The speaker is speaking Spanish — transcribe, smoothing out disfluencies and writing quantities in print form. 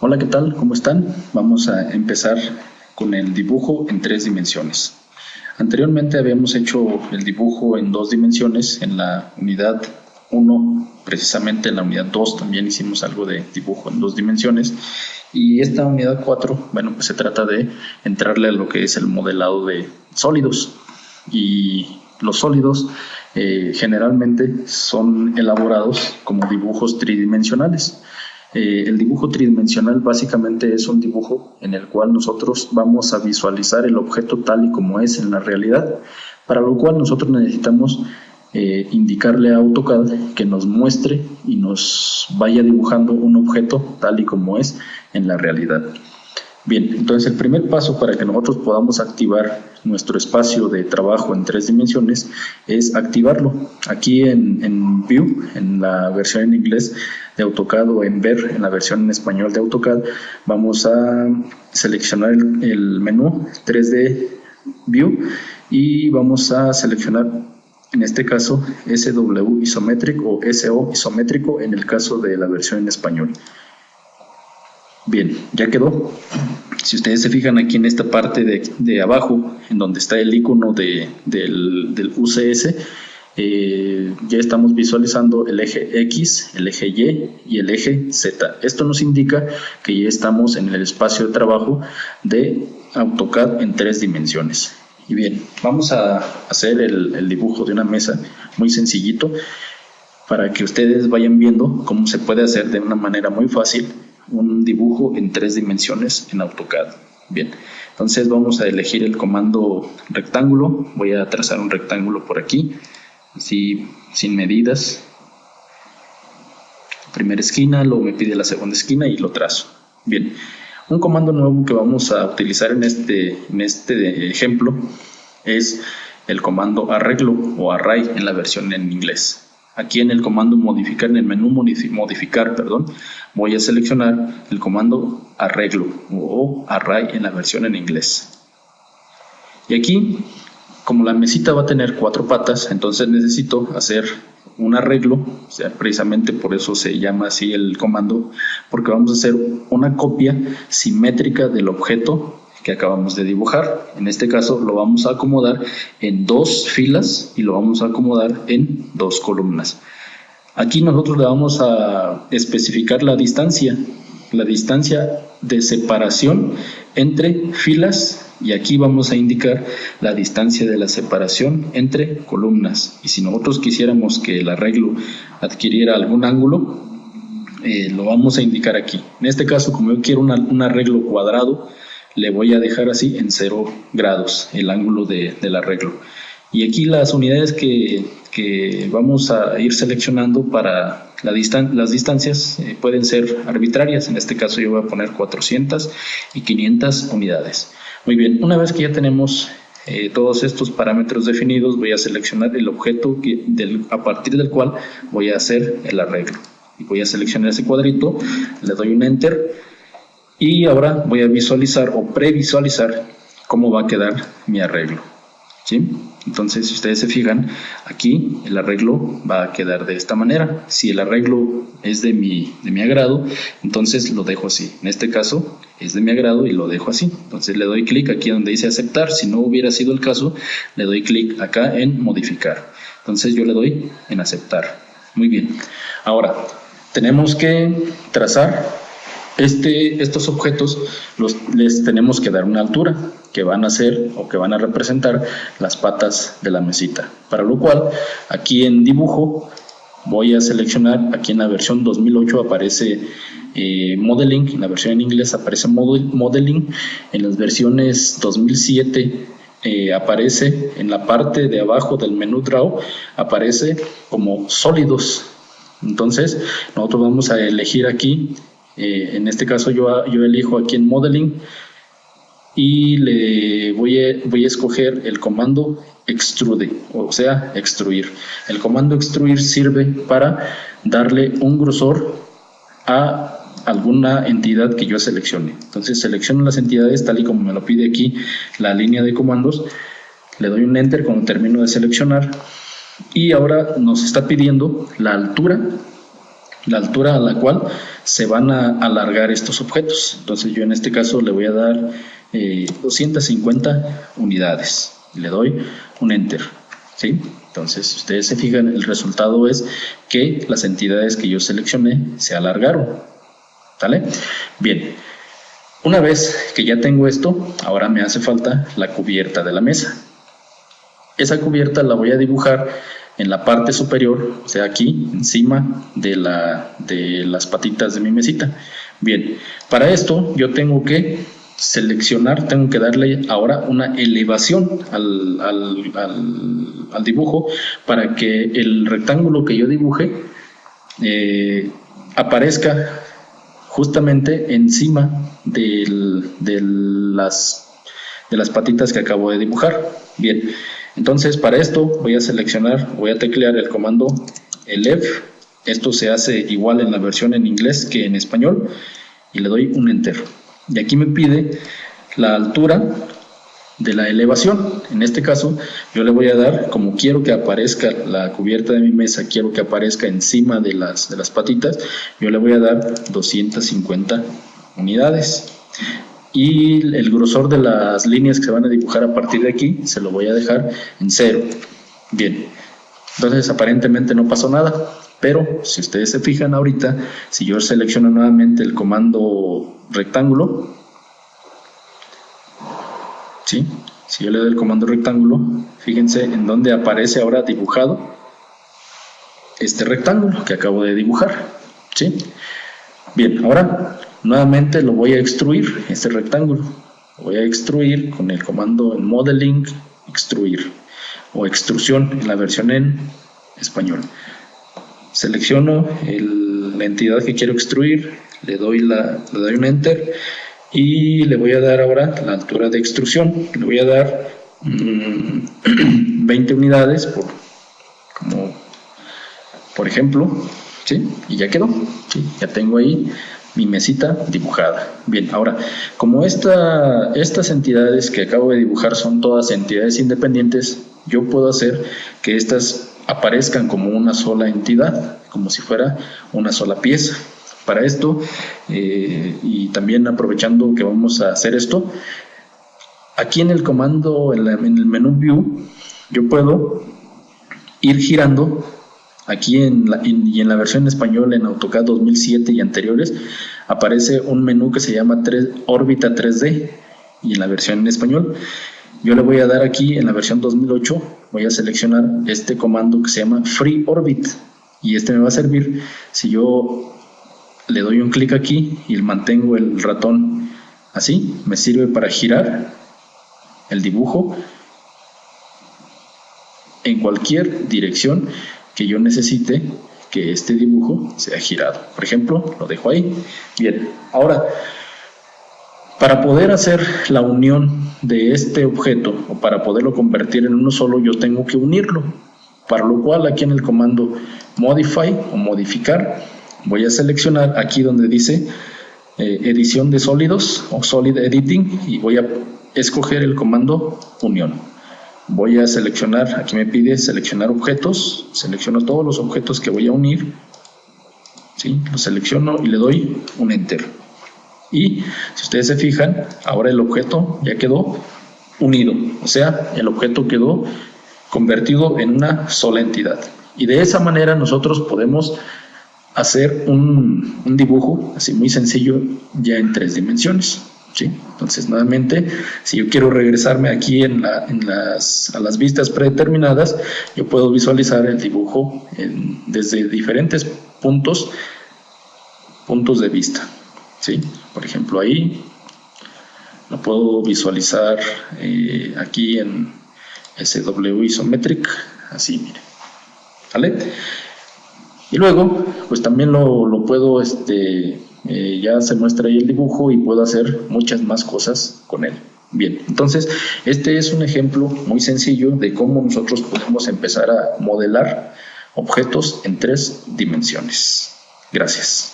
Hola, ¿qué tal? ¿Cómo están? Vamos a empezar con el dibujo en 3 dimensiones. Anteriormente habíamos hecho el dibujo en 2 dimensiones en la unidad 1, precisamente en la unidad 2 también hicimos algo de dibujo en 2 dimensiones. Y esta unidad 4, bueno, pues se trata de entrarle a lo que es el modelado de sólidos. Y los sólidos generalmente son elaborados como dibujos tridimensionales. El dibujo tridimensional básicamente es un dibujo en el cual nosotros vamos a visualizar el objeto tal y como es en la realidad, para lo cual nosotros necesitamos indicarle a AutoCAD que nos muestre y nos vaya dibujando un objeto tal y como es en la realidad. Bien, entonces el primer paso para que nosotros podamos activar nuestro espacio de trabajo en 3 dimensiones es activarlo. Aquí en View, en la versión en inglés de AutoCAD, o en Ver, en la versión en español de AutoCAD, vamos a seleccionar el menú 3D View y vamos a seleccionar en este caso SW Isometric o SO Isométrico en el caso de la versión en español. Bien, ya quedó. Si ustedes se fijan aquí en esta parte de abajo, en donde está el icono del UCS, ya estamos visualizando el eje X, el eje Y y el eje Z. Esto nos indica que ya estamos en el espacio de trabajo de AutoCAD en 3 dimensiones. Y bien, vamos a hacer el dibujo de una mesa muy sencillito para que ustedes vayan viendo cómo se puede hacer de una manera muy fácil un dibujo en 3 dimensiones en AutoCAD. Bien, entonces vamos a elegir el comando rectángulo. Voy a trazar un rectángulo por aquí, así sin medidas. Primera esquina, luego me pide la segunda esquina y lo trazo. Bien, un comando nuevo que vamos a utilizar en este ejemplo es el comando arreglo o array en la versión en inglés. Aquí en el comando modificar, en el menú modificar, voy a seleccionar el comando arreglo o array en la versión en inglés. Y aquí, como la mesita va a tener 4 patas, entonces necesito hacer un arreglo, o sea, precisamente por eso se llama así el comando, porque vamos a hacer una copia simétrica del objeto que acabamos de dibujar. En este caso lo vamos a acomodar en 2 filas y lo vamos a acomodar en 2 columnas. Aquí nosotros le vamos a especificar la distancia de separación entre filas, y aquí vamos a indicar la distancia de la separación entre columnas. Y si nosotros quisiéramos que el arreglo adquiriera algún ángulo, lo vamos a indicar aquí. En este caso, como yo quiero un arreglo cuadrado, le voy a dejar así en 0 grados el ángulo del arreglo. Y aquí las unidades que vamos a ir seleccionando para las distancias pueden ser arbitrarias. En este caso yo voy a poner 400 y 500 unidades. Muy bien, una vez que ya tenemos todos estos parámetros definidos, voy a seleccionar el objeto a partir del cual voy a hacer el arreglo. Y voy a seleccionar ese cuadrito, le doy un Enter. Y ahora voy a visualizar o previsualizar cómo va a quedar mi arreglo, ¿sí? Entonces, si ustedes se fijan, aquí el arreglo va a quedar de esta manera. Si el arreglo es de mi agrado, entonces lo dejo así. En este caso es de mi agrado y lo dejo así. Entonces le doy clic aquí donde dice aceptar. Si no hubiera sido el caso, le doy clic acá en modificar. Entonces yo le doy en aceptar. Muy bien. Ahora, tenemos que trazar estos objetos, les tenemos que dar una altura que van a ser o que van a representar las patas de la mesita, para lo cual aquí en dibujo voy a seleccionar, aquí en la versión 2008 aparece modeling, en la versión en inglés aparece modeling, en las versiones 2007 aparece en la parte de abajo del menú draw, aparece como sólidos. Entonces nosotros vamos a elegir aquí, en este caso yo elijo aquí en modeling y le voy a escoger el comando extrude, o sea, extruir. El comando extruir sirve para darle un grosor a alguna entidad que yo seleccione. Entonces selecciono las entidades tal y como me lo pide aquí la línea de comandos, le doy un Enter cuando termino de seleccionar y ahora nos está pidiendo la altura la altura a la cual se van a alargar estos objetos. Entonces yo en este caso le voy a dar 250 unidades. Le doy un Enter, ¿sí? Entonces, si ustedes se fijan, el resultado es que las entidades que yo seleccioné se alargaron. ¿Vale? Bien, una vez que ya tengo esto, ahora me hace falta la cubierta de la mesa. Esa cubierta la voy a dibujar en la parte superior, o sea, aquí encima de las patitas de mi mesita. Bien, para esto yo tengo que seleccionar, tengo que darle ahora una elevación al dibujo para que el rectángulo que yo dibuje aparezca justamente encima de las patitas que acabo de dibujar. Bien, entonces para esto voy a teclear el comando elef. Esto se hace igual en la versión en inglés que en español, y le doy un Enter. Y aquí me pide la altura de la elevación. En este caso yo le voy a dar, como quiero que aparezca la cubierta de mi mesa, quiero que aparezca encima de las patitas, yo le voy a dar 250 unidades. Y el grosor de las líneas que se van a dibujar a partir de aquí se lo voy a dejar en 0. Bien, entonces aparentemente no pasó nada, pero si ustedes se fijan ahorita, si yo selecciono nuevamente el comando rectángulo, ¿sí? Si yo le doy el comando rectángulo, fíjense en dónde aparece ahora dibujado este rectángulo que acabo de dibujar, ¿sí? Bien, ahora nuevamente lo voy a extruir, este rectángulo. Lo voy a extruir con el comando en Modeling, extruir, o extrusión en la versión en español. Selecciono la entidad que quiero extruir, le doy un Enter, y le voy a dar ahora la altura de extrusión. Le voy a dar 20 unidades por ejemplo, ¿sí? Y ya quedó, ¿sí? Ya tengo ahí mi mesita dibujada. Bien, ahora, como estas entidades que acabo de dibujar son todas entidades independientes, yo puedo hacer que estas aparezcan como una sola entidad, como si fuera una sola pieza. Para esto, y también aprovechando que vamos a hacer esto, aquí en el comando, en el menú View, yo puedo ir girando. Aquí en la versión en español, en AutoCAD 2007 y anteriores, aparece un menú que se llama órbita 3D, y en la versión en español yo le voy a dar aquí en la versión 2008, voy a seleccionar este comando que se llama Free Orbit, y este me va a servir si yo le doy un clic aquí y mantengo el ratón así, me sirve para girar el dibujo en cualquier dirección que yo necesite que este dibujo sea girado. Por ejemplo, lo dejo ahí. Bien, ahora, para poder hacer la unión de este objeto, o para poderlo convertir en uno solo, yo tengo que unirlo. Para lo cual, aquí en el comando Modify o modificar, voy a seleccionar aquí donde dice edición de sólidos o Solid Editing, y voy a escoger el comando unión. Voy a seleccionar, aquí me pide seleccionar objetos, selecciono todos los objetos que voy a unir, ¿sí? Los selecciono y le doy un Enter. Y si ustedes se fijan, ahora el objeto ya quedó unido, o sea, el objeto quedó convertido en una sola entidad. Y de esa manera nosotros podemos hacer un dibujo así muy sencillo ya en 3 dimensiones. ¿Sí? Entonces, nuevamente, si yo quiero regresarme aquí a las vistas predeterminadas, yo puedo visualizar el dibujo desde diferentes puntos de vista, ¿sí? Por ejemplo, ahí lo puedo visualizar aquí en SW Isometric, así, mire, ¿vale? Y luego, pues también lo puedo, ya se muestra ahí el dibujo y puedo hacer muchas más cosas con él. Bien, entonces este es un ejemplo muy sencillo de cómo nosotros podemos empezar a modelar objetos en 3 dimensiones. Gracias.